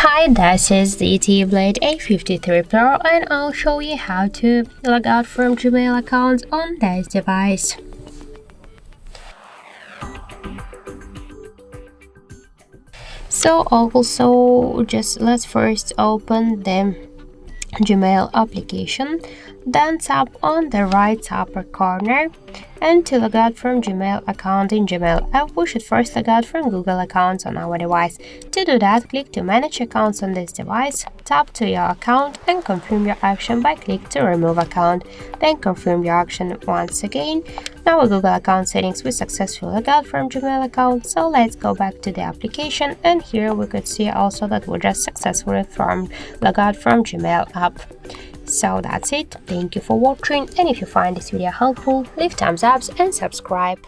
Hi, this is ZTE Blade A53 Pro and I'll show you how to log out from Gmail accounts on this device. So also just let's first open the Gmail application, then tap on the right upper corner, and to log out from Gmail account in Gmail app, we should first log out from Google accounts on our device. To do that, click to manage accounts on this device, tap to your account and confirm your action by click to remove account, then confirm your action once again. Now our Google account settings we successfully log out from Gmail account, so let's go back to the application, and here we could see also that we just successfully log out from Gmail app. So that's it, thank you for watching, and if you find this video helpful, leave thumbs up and subscribe.